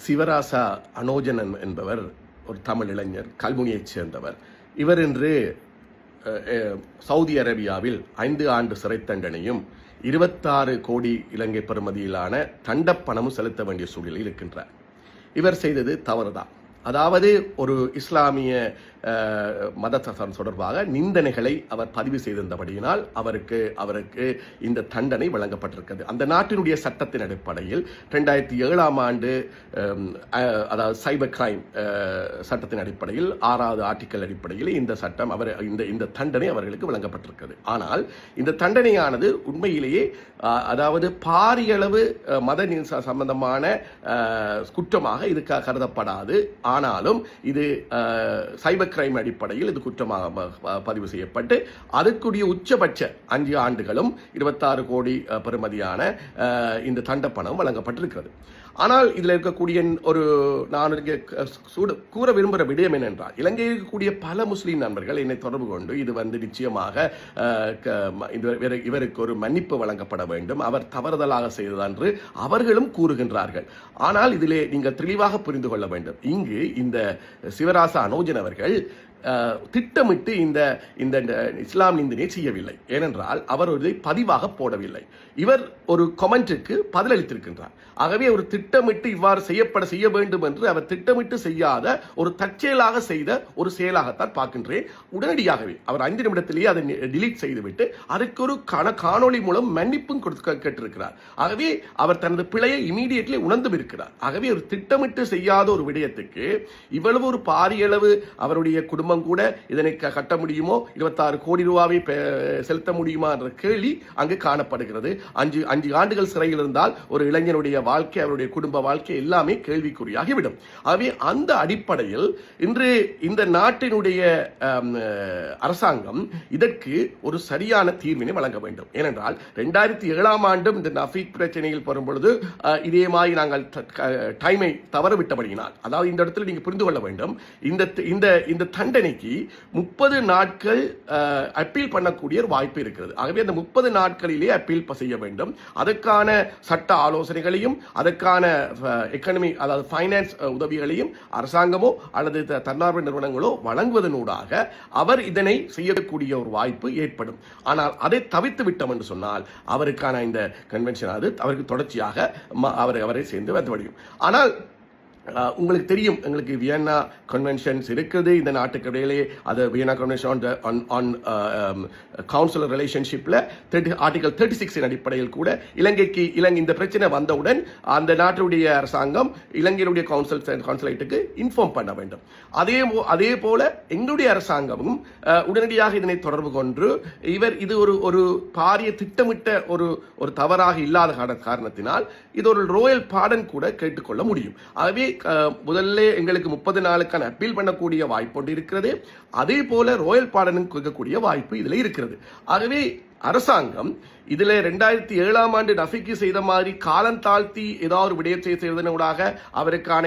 சிவராசா அனோஜனன் என்பவர் ஒரு தமிழ் இளைஞர், கல்முனையைச் சேர்ந்தவர். இவர் இன்று சவுதி அரேபியாவில் 5 ஆண்டு சிறை தண்டனையும் 26 கோடி இலங்கை பெறுமதியிலான தண்டப்பணமும் செலுத்த வேண்டிய சூழலில் இருக்கின்றார். இவர் செய்தது தவறுதான். அதாவது ஒரு இஸ்லாமிய மதம் தொடர்பாக நிந்தனைகளை அவர் பதிவு செய்திருந்தபடியினால் அவருக்கு இந்த தண்டனை வழங்கப்பட்டிருக்கிறது. அந்த நாட்டினுடைய சட்டத்தின் அடிப்படையில் 2007 ஆண்டு அதாவது சைபர் கிரைம் சட்டத்தின் அடிப்படையில் 6வது ஆர்டிக்கல் அடிப்படையில் இந்த சட்டம் இந்த தண்டனை அவர்களுக்கு வழங்கப்பட்டிருக்கிறது. ஆனால் இந்த தண்டனையானது உண்மையிலேயே அதாவது பாரியளவு மத சம்பந்தமான குற்றமாக இது கருதப்படாது. ஆனாலும் இது சைபர் கிரைம் அடிப்படையில் இது குற்றமாக பதிவு செய்யப்பட்டு அதுக்குரிய உச்சபட்ச 5 ஆண்டுகளும் 26 கோடி பெறுமதியான இந்த தண்டப்பணம் வழங்கப்பட்டிருக்கிறது. ஆனால் இதில் இருக்கக்கூடிய நான் கூற விரும்புகிற விடயம் என்னென்றால், இலங்கையில் இருக்கக்கூடிய பல முஸ்லீம் நண்பர்கள் என்னை தொடர்பு கொண்டு இது நிச்சயமாக இவருக்கு ஒரு மன்னிப்பு வழங்கப்பட வேண்டும், அவர் தவறுதலாக செய்ததென்று அவர்களும் கூறுகின்றார்கள். ஆனால் இதிலே நீங்கள் தெளிவாக புரிந்து கொள்ள வேண்டும், இங்கு இந்த சிவராசா அனோஜன் அவர்கள் திட்டமிட்டு இந்த இஸ்லாம் நிந்தனை செய்யவில்லை. ஏனென்றால் அவர் ஒரு பதிவாக போடவில்லை. இவர் ஒரு கமெண்ட்டுக்கு பதிலளித்திருக்கின்றார். ஆகவே ஒரு திட்டமிட்டு இவ்வாறு செய்ய வேண்டும் என்று அவர் திட்டமிட்டு செய்யாத ஒரு தற்செயலாக செய்த ஒரு செயலாகத்தான் பார்க்கின்றேன். உடனடியாகவே அவர் 5 நிமிடத்திலேயே அதை டிலீட் செய்துவிட்டு அதுக்கு ஒரு காணொளி மூலம் மன்னிப்பும் கேட்டிருக்கிறார். ஆகவே அவர் தனது பிழையை இமீடியட்லி உணர்ந்தும் இருக்கிறார். ஆகவே ஒரு திட்டமிட்டு செய்யாத ஒரு விடயத்துக்கு இவ்வளவு ஒரு பாரியளவு அவருடைய குடும்பம் கூட இதனை கட்ட முடியுமோ, 26 கோடி ரூபாவை செலுத்த முடியுமா என்ற கேள்வி அங்கு காணப்படுகிறது. 5 ஆண்டுகள் சிறையில் இருந்தால் ஒரு இளைஞனுடைய வாழ்க்கை, அவருடைய குடும்ப வாழ்க்கை எல்லாமே கேள்விக்குறியாகிவிடும். ஆகவே அந்த அடிப்படையில் இன்று இந்த நாட்டினுடைய அரசாங்கம் இதற்கு ஒரு சரியான தீர்வினை வழங்க வேண்டும். ஏனென்றால் 2007 ஆண்டும் இந்த நஃபீக் பிரச்சனையில் வரும்பொழுது இதே மாதிரி நாங்கள் டைமை தவறவிட்டபடியினால், அதாவது இந்த இடத்துல நீங்க புரிந்து கொள்ள வேண்டும், இந்த தண்டனைக்கு 30 நாட்கள் அப்பீல் பண்ணக்கூடிய ஒரு வாய்ப்பு இருக்கிறது. ஆகவே அந்த 30 நாட்களிலே அப்பீல் செய்ய வேண்டும். அதற்கான சட்ட ஆலோசனைகளையும் அதற்கான எக்கனமி அதாவது ஃபைனான்ஸ் உதவிகளையும் அரசாங்கமோ அல்லது தன்னார்வ நிறுவனங்களோ வழங்குவதனூடாக அவர் இதனை செய்யக்கூடிய ஒரு வாய்ப்பு ஏற்படும். ஆனால் அதை தவிர்த்து விட்டோம் என்று சொன்னால் அவருக்கான இந்த கன்வென்ஷன் அவருக்கு தொடர்ச்சியாக அவரை சேர்ந்து வந்து முடியும். ஆனால் உங்களுக்கு தெரியும், எங்களுக்கு வியன்னா கன்வென்ஷன்ஸ் இருக்குது இந்த நாட்டுக்கு இடையிலே. அது வியன்னா கன்வென்ஷன் ஆன் கவுன்சிலர் ரிலேஷன்ஷிப்ல ஆர்டிகல் 36 அடிப்படையில் கூட இலங்கை இந்த பிரச்சனை வந்தவுடன் அந்த நாட்டுடைய அரசாங்கம் இலங்கையுடைய கான்சுலேட்டுக்கு இன்ஃபார்ம் பண்ண வேண்டும். அதே போல எங்களுடைய அரசாங்கமும் உடனடியாக இதனை தொடர்பு கொண்டு இது ஒரு பாரிய திட்டமிட்ட ஒரு தவறாக இல்லாத காரணத்தினால் இது ஒரு ரோயல் பாடன் கூட கேட்டுக்கொள்ள முடியும். ஆகவே முதல்ல எங்களுக்கு 30 நாளுக்கான அப்பீல் பண்ணக்கூடிய வாய்ப்பு இருக்கிறது. அதே போல ரோயல் பாடனும் கேட்கக்கூடிய வாய்ப்பு இதில் இருக்கிறது. ஆகவே அரசாங்கம் இதுல 2007 ஆண்டு நஃபிக்கு செய்த மாதிரி காலம் தாழ்த்தி ஏதாவது ஒரு விடயத்தை செய்வதனூடாக அவருக்கான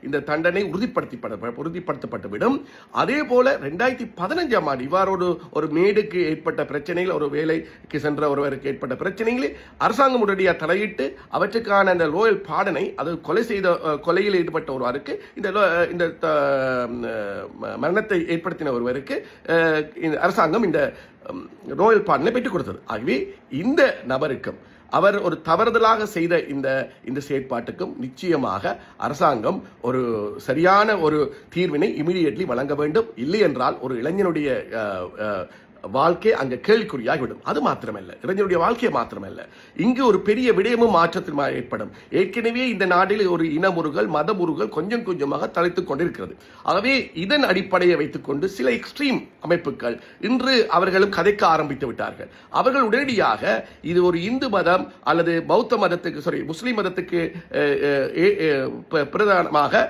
இந்த தண்டனை உறுதிப்படுத்தப்பட்டுவிடும். அதே போல 2015 ஆண்டு இவ்வாறு ஒரு மேடுக்கு ஏற்பட்ட பிரச்சனைகள், ஒரு வேலைக்கு சென்ற ஒருவருக்கு ஏற்பட்ட பிரச்சனைகளை அரசாங்கம் உடனடியாக தலையிட்டு அவற்றுக்கான அந்த ரோயல் பாடனை, அது கொலையில் ஈடுபட்ட ஒருவருக்கு இந்த மரணத்தை ஏற்படுத்தின ஒருவருக்கு அரசாங்கம் இந்த ரோயல் பாடனை பெற்றுக் கொடுத்தது. ஆகவே இந்த நபருக்கும் அவர் ஒரு தவறுதலாக செய்த இந்த செயற்பாட்டுக்கும் நிச்சயமாக அரசாங்கம் ஒரு சரியான ஒரு தீர்வினை இமிடியேட்லி வழங்க வேண்டும். இல்லை என்றால் ஒரு இளைஞனுடைய வாழ்க்கை அங்க கேள்விக்குறியாகிவிடும். அது மாத்திரமல்ல, இளைஞருடைய வாழ்க்கையை மாத்திரமல்ல, இங்கு ஒரு பெரிய விடயமும் மாற்றத்தில் ஏற்படும். ஏற்கனவே இந்த நாட்டில் ஒரு இனமுறுகள், மதமுறுகள் கொஞ்சம் கொஞ்சமாக தலைத்துக் கொண்டிருக்கிறது. ஆகவே இதன் அடிப்படையை வைத்துக் கொண்டு சில எக்ஸ்ட்ரீம் அமைப்புகள் இன்று அவர்களும் கதைக்க ஆரம்பித்து விட்டார்கள். அவர்கள் உடனடியாக இது ஒரு இந்து மதம் அல்லது பௌத்த மதத்துக்கு முஸ்லிம் மதத்துக்கு பிரதானமாக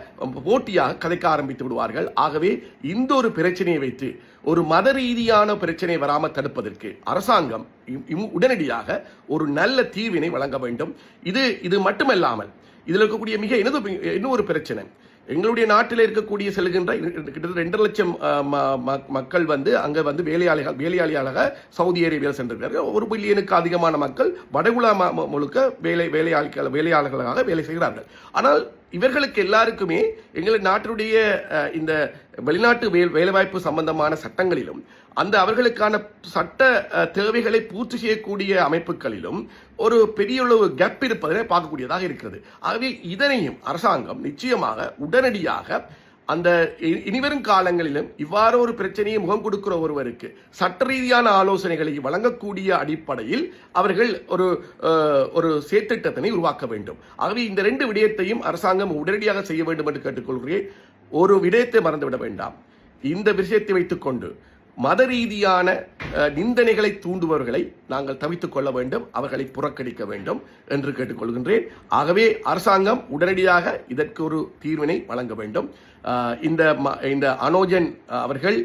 போட்டியாக கதைக்க ஆரம்பித்து விடுவார்கள். ஆகவே இந்த ஒரு பிரச்சனையை வைத்து ஒரு மத ரீதியான பிரச்சனை வராமல் தடுப்பதற்கு அரசாங்கம் உடனடியாக ஒரு நல்ல தீர்வினை வழங்க வேண்டும். இது மட்டுமல்லாமல் இதில் இருக்கக்கூடிய இன்னொரு பிரச்சனை, எங்களுடைய நாட்டில் இருக்கக்கூடிய செல்கின்ற கிட்டத்தட்ட 2 லட்சம் மக்கள் அங்க வேலையாளியாக சவுதி அரேபியா சென்றிருக்கிறார்கள். 1 பில்லியனுக்கு அதிகமான மக்கள் வடகுலா முழுக்க வேலையாளர்களாக வேலை செய்கிறார்கள். ஆனால் இவர்களுக்கு எல்லாருக்குமே எங்கள் நாட்டினுடைய இந்த வெளிநாட்டு வேலைவாய்ப்பு சம்பந்தமான சட்டங்களிலும் அந்த அவர்களுக்கான சட்ட தேவைகளை பூர்த்தி செய்யக்கூடிய அமைப்புகளிலும் ஒரு பெரிய அளவு கேப் இருப்பதை பார்க்கக்கூடியதாக இருக்கிறது. ஆகவே இதனையும் அரசாங்கம் நிச்சயமாக உடனடியாக அந்த இனிவரும் காலங்களிலும் இவ்வாறு ஒரு பிரச்சனையை முகம் கொடுக்கிற ஒருவருக்கு சட்ட ரீதியான ஆலோசனைகளை வழங்கக்கூடிய அடிப்படையில் அவர்கள் ஒரு செயற்திட்டத்தினை உருவாக்க வேண்டும். ஆகவே இந்த 2 விடயத்தையும் அரசாங்கம் உடனடியாக செய்ய வேண்டும் என்று கேட்டுக்கொள்கிறேன். ஒரு விடயத்தை மறந்துவிட வேண்டாம். இந்த விஷயத்தை வைத்துக் கொண்டு மத ரீதியான நிந்தனைகளை தூண்டுபவர்களை நாங்கள் தவித்துக் கொள்ள வேண்டும், அவர்களை புறக்கணிக்க வேண்டும் என்று கேட்டுக்கொள்கின்றேன். ஆகவே அரசாங்கம் உடனடியாக இதற்கு ஒரு தீர்வினை வழங்க வேண்டும். இந்த அனோஜன் அவர்கள்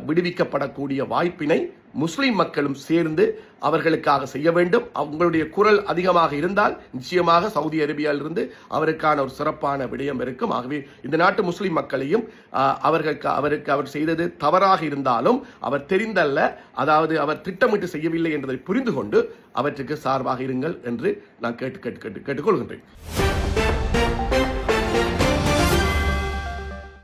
விடுவிக்கப்படக்கூடிய வாய்ப்பினை முஸ்லிம் மக்களும் சேர்ந்து அவர்களுக்காக செய்ய வேண்டும். அவங்களுடைய குரல் அதிகமாக இருந்தால் நிச்சயமாக சவுதி அரேபியாவிலிருந்து அவருக்கான ஒரு சிறப்பான விடயம் இருக்கும். ஆகவே இந்த நாட்டு முஸ்லிம் மக்களையும் அவருக்கு அவர் செய்தது தவறாக இருந்தாலும் அவர் தெரிந்தல்ல, அதாவது அவர் திட்டமிட்டு செய்யவில்லை என்பதை புரிந்து கொண்டு அவற்றுக்கு சார்பாக இருங்கள் என்று நான் கேட்டுக்கொள்கின்றேன்.